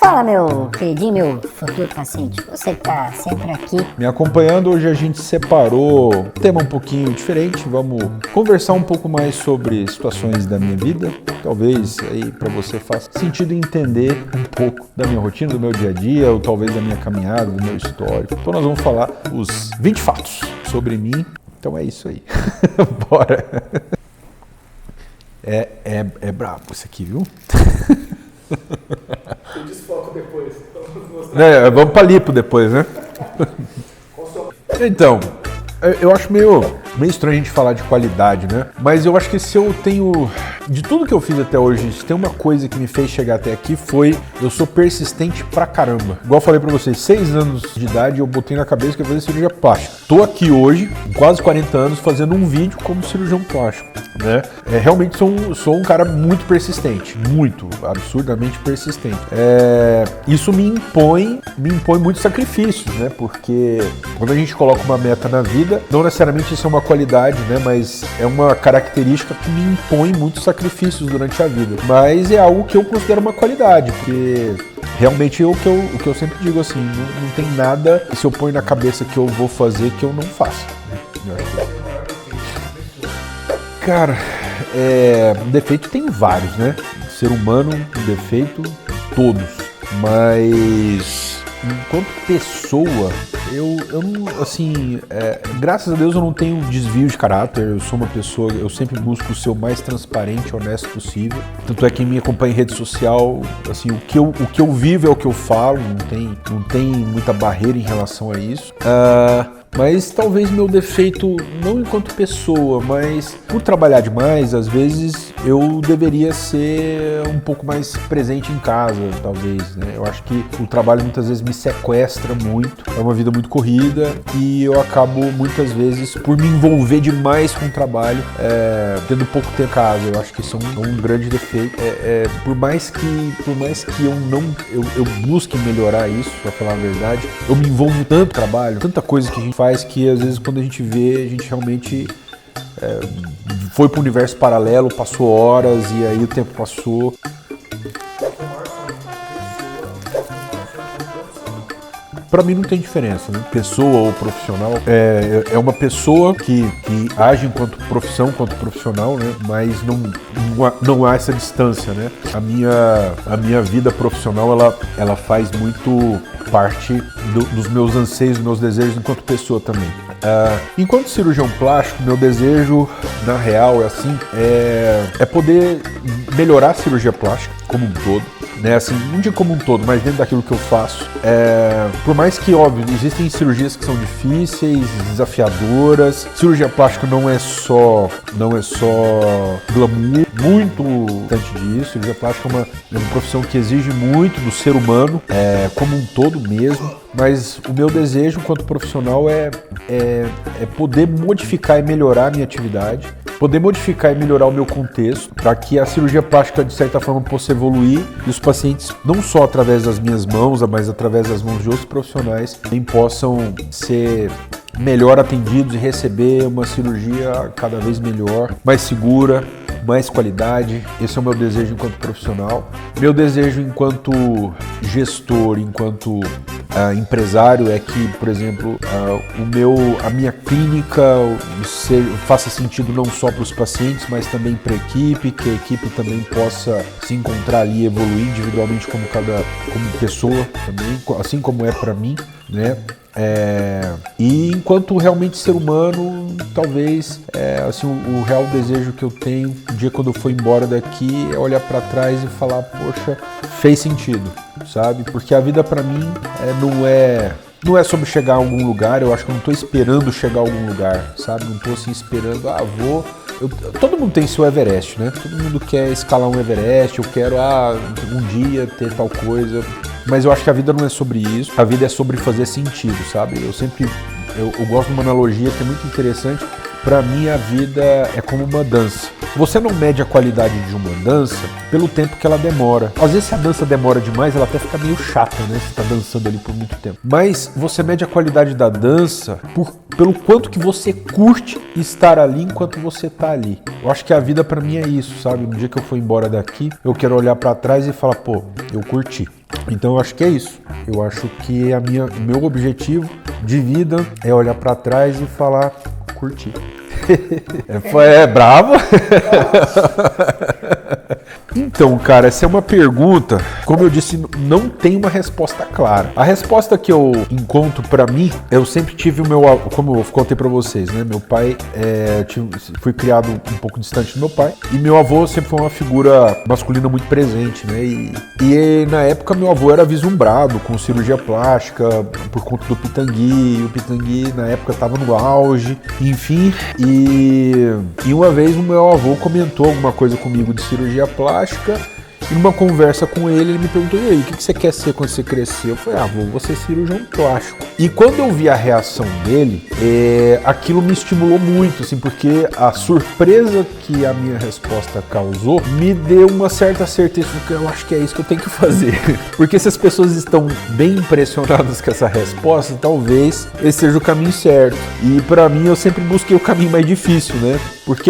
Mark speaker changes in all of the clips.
Speaker 1: Fala, meu queridinho, meu futuro paciente, você que tá sempre aqui
Speaker 2: me acompanhando. Hoje a gente separou um tema um pouquinho diferente, vamos conversar um pouco mais sobre situações da minha vida, talvez aí para você faça sentido entender um pouco da minha rotina, do meu dia a dia, ou talvez da minha caminhada, do meu histórico. Então nós vamos falar os 20 fatos sobre mim, então é isso aí, bora! É brabo isso aqui, viu?
Speaker 3: Tem desfoco depois.
Speaker 2: Vamos pra lipo depois, né? Então, eu acho meio estranho a gente falar de qualidade, né? Mas eu acho que se eu tenho... De tudo que eu fiz até hoje, se tem uma coisa que me fez chegar até aqui foi... Eu sou persistente pra caramba. Igual eu falei pra vocês, 6 anos de idade eu botei na cabeça que eu ia fazer cirurgia plástica. Tô aqui hoje, com quase 40 anos, fazendo um vídeo como cirurgião plástico, né? Realmente sou um cara muito persistente. Muito, absurdamente persistente. Isso me impõe muitos sacrifícios, né? Porque quando a gente coloca uma meta na vida, não necessariamente isso é uma qualidade, né? Mas é uma característica que me impõe muitos sacrifícios durante a vida. Mas é algo que eu considero uma qualidade, porque realmente o que eu sempre digo assim, não tem nada que se eu ponho na cabeça que eu vou fazer que eu não faço. Cara, defeito tem vários, né? Ser humano, defeito, todos. Mas enquanto pessoa, eu não, assim, graças a Deus eu não tenho desvio de caráter. Eu sou uma pessoa, eu sempre busco ser o mais transparente e honesto possível. Tanto é que quem me acompanha em rede social, assim, o que eu vivo é o que eu falo, não tem muita barreira em relação a isso. Mas talvez meu defeito, não enquanto pessoa, mas por trabalhar demais, às vezes eu deveria ser um pouco mais presente em casa, talvez, né? Eu acho que o trabalho muitas vezes me sequestra muito, é uma vida muito corrida e eu acabo muitas vezes, por me envolver demais com o trabalho, tendo pouco tempo em casa. Eu acho que isso é um grande defeito. Por mais que eu busque melhorar isso, pra falar a verdade, eu me envolvo tanto no trabalho, tanta coisa que a gente faz que às vezes quando a gente vê, a gente realmente foi para o universo paralelo, passou horas e aí o tempo passou. Para mim não tem diferença, né? Pessoa ou profissional é uma pessoa que age enquanto profissão, enquanto profissional, né? Mas não há essa distância, né? A minha vida profissional ela faz muito parte dos meus anseios, dos meus desejos enquanto pessoa também. Enquanto cirurgião plástico, meu desejo, na real, é poder melhorar a cirurgia plástica como um todo, né? Assim, não digo como um todo, mas dentro daquilo que eu faço. Por mais que, óbvio, existem cirurgias que são difíceis, desafiadoras. Cirurgia plástica não é só glamour, muito bastante disso. Cirurgia plástica é uma profissão que exige muito do ser humano, como um todo mesmo. Mas o meu desejo enquanto profissional é poder modificar e melhorar a minha atividade, poder modificar e melhorar o meu contexto, para que a cirurgia plástica, de certa forma, possa evoluir e os pacientes, não só através das minhas mãos, mas através das mãos de outros profissionais, também possam ser melhor atendidos e receber uma cirurgia cada vez melhor, mais segura, mais qualidade. Esse é o meu desejo enquanto profissional. Meu desejo enquanto gestor, enquanto empresário é que, por exemplo, a minha clínica faça sentido não só para os pacientes, mas também para a equipe, que a equipe também possa se encontrar ali e evoluir individualmente como pessoa também, assim como é para mim, né? E enquanto realmente ser humano, talvez assim, o real desejo que eu tenho um dia quando eu for embora daqui é olhar para trás e falar, poxa, fez sentido, sabe? Porque a vida para mim não é sobre chegar a algum lugar. Eu acho que eu não estou esperando chegar a algum lugar, sabe? Não estou assim esperando, todo mundo tem seu Everest, né? Todo mundo quer escalar um Everest, eu quero um dia ter tal coisa. Mas eu acho que a vida não é sobre isso, a vida é sobre fazer sentido, sabe? Eu gosto de uma analogia que é muito interessante, pra mim a vida é como uma dança. Você não mede a qualidade de uma dança pelo tempo que ela demora. Às vezes, se a dança demora demais, ela até fica meio chata, né? Você tá dançando ali por muito tempo. Mas você mede a qualidade da dança pelo quanto que você curte estar ali enquanto você tá ali. Eu acho que a vida pra mim é isso, sabe? No dia que eu for embora daqui, eu quero olhar pra trás e falar, pô, eu curti. Então eu acho que é isso. Eu acho que o meu objetivo de vida é olhar pra trás e falar, curti. É bravo? Então, cara, essa é uma pergunta, como eu disse, não tem uma resposta clara. A resposta que eu encontro pra mim, eu sempre tive como eu contei pra vocês, né? Meu pai, fui criado um pouco distante do meu pai, e meu avô sempre foi uma figura masculina muito presente, né? E na época meu avô era vislumbrado com cirurgia plástica por conta do Pitangui, e o Pitangui na época tava no auge, enfim, e uma vez o meu avô comentou alguma coisa comigo de cirurgia plástica. E numa conversa com ele me perguntou, e aí, o que você quer ser quando você crescer? Eu falei, vou ser cirurgião plástico. E quando eu vi a reação dele, aquilo me estimulou muito, assim, porque a surpresa que a minha resposta causou me deu uma certa certeza de que eu acho que é isso que eu tenho que fazer. Porque se as pessoas estão bem impressionadas com essa resposta, talvez esse seja o caminho certo. E pra mim, eu sempre busquei o caminho mais difícil, né? Porque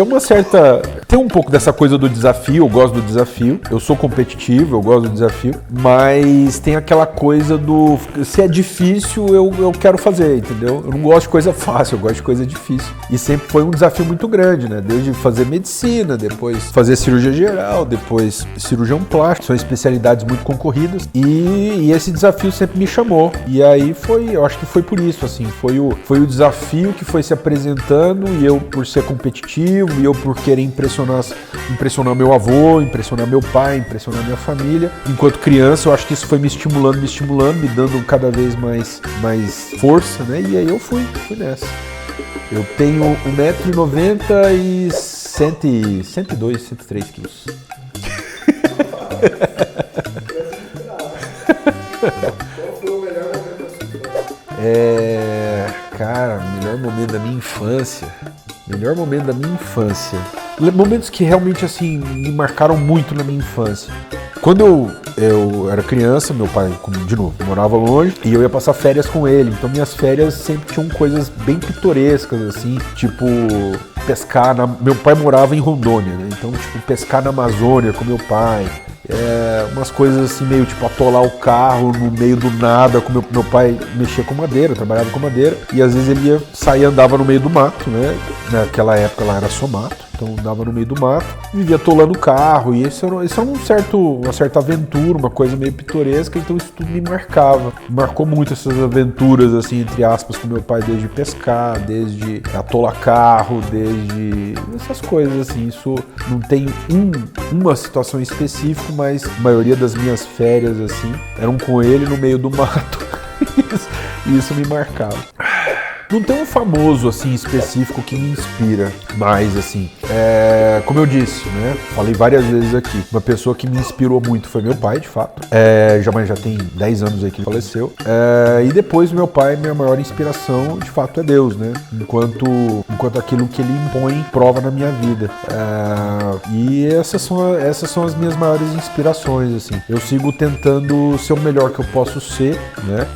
Speaker 2: tem um pouco dessa coisa do desafio, eu gosto do desafio, eu sou competitivo, eu gosto do desafio, mas tem aquela coisa do, se é difícil, eu quero fazer, entendeu? Eu não gosto de coisa fácil, eu gosto de coisa difícil. E sempre foi um desafio muito grande, né? Desde fazer medicina, depois fazer cirurgia geral, depois cirurgião plástico, são especialidades muito concorridas, e esse desafio sempre me chamou. E aí eu acho que foi por isso, assim, foi o desafio que foi se apresentando, e eu por ser competitivo, e eu por querer impressionar meu avô, impressionar meu pai, impressionar minha família. Enquanto criança, eu acho que isso foi me estimulando, me dando cada vez mais força, né? E aí eu fui nessa. Eu tenho 1,90 m e 102, 103 quilos.
Speaker 3: Qual foi o melhor momento da sua infância?
Speaker 2: Cara, melhor momento da minha infância. Melhor momento da minha infância. Momentos que realmente, assim, me marcaram muito na minha infância. Quando eu era criança, meu pai, de novo, morava longe e eu ia passar férias com ele. Então minhas férias sempre tinham coisas bem pitorescas, assim, tipo pescar. Meu pai morava em Rondônia, né? Então, tipo, pescar na Amazônia com meu pai. Umas coisas assim, meio tipo atolar o carro no meio do nada, como meu pai mexia com madeira, trabalhava com madeira, e às vezes ele ia sair e andava no meio do mato, né? Naquela época lá era só mato, então andava no meio do mato, vivia atolando o carro, e isso era uma certa aventura, uma coisa meio pitoresca, então isso tudo me marcou muito essas aventuras, assim, entre aspas, com meu pai, desde pescar, desde atolar carro, desde essas coisas, assim, isso não tem uma situação específica, mas a maioria das minhas férias, assim, eram com ele no meio do mato. E isso me marcava. Não tem um famoso, assim, específico que me inspira, mas, assim, como eu disse, né, falei várias vezes aqui, uma pessoa que me inspirou muito foi meu pai, de fato, já tem 10 anos aí que ele faleceu, e depois meu pai, minha maior inspiração, de fato, é Deus, né, enquanto aquilo que ele impõe prova na minha vida, e essas são as minhas maiores inspirações, assim, eu sigo tentando ser o melhor que eu posso ser, né,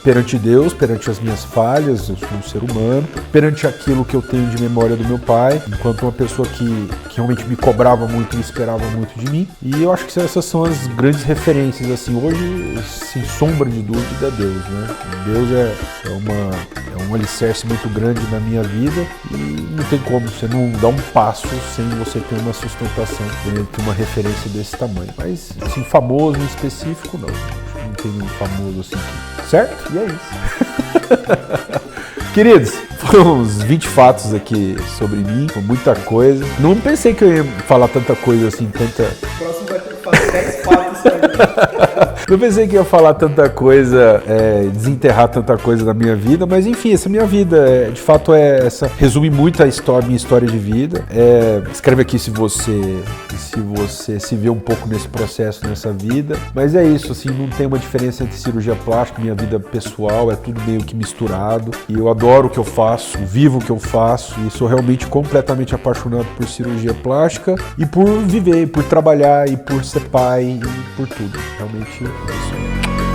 Speaker 2: perante Deus, perante as minhas falhas, eu sou um ser humano, perante aquilo que eu tenho de memória do meu pai, enquanto uma pessoa que realmente me cobrava muito e esperava muito de mim. E eu acho que essas são as grandes referências, assim, hoje, sem sombra de dúvida, Deus, né? Deus é um alicerce muito grande na minha vida e não tem como você não dar um passo sem você ter uma sustentação, ter uma referência desse tamanho. Mas, assim, famoso em específico, não tem nenhum famoso assim, certo? E é isso. Queridos, foram uns 20 fatos aqui sobre mim, com muita coisa. Não pensei que eu ia falar tanta coisa assim, tanta...
Speaker 3: O próximo vai ter que fazer 10 fatos aí.
Speaker 2: Não pensei que ia falar tanta coisa, desenterrar tanta coisa da minha vida, mas enfim, essa minha vida, de fato, essa resume muito minha história de vida. Escreve aqui se você se vê um pouco nesse processo, nessa vida. Mas é isso, assim, não tem uma diferença entre cirurgia plástica, minha vida pessoal, é tudo meio que misturado. E eu adoro o que eu faço, vivo o que eu faço, e sou realmente completamente apaixonado por cirurgia plástica e por viver, por trabalhar e por ser pai e por tudo. Realmente é isso.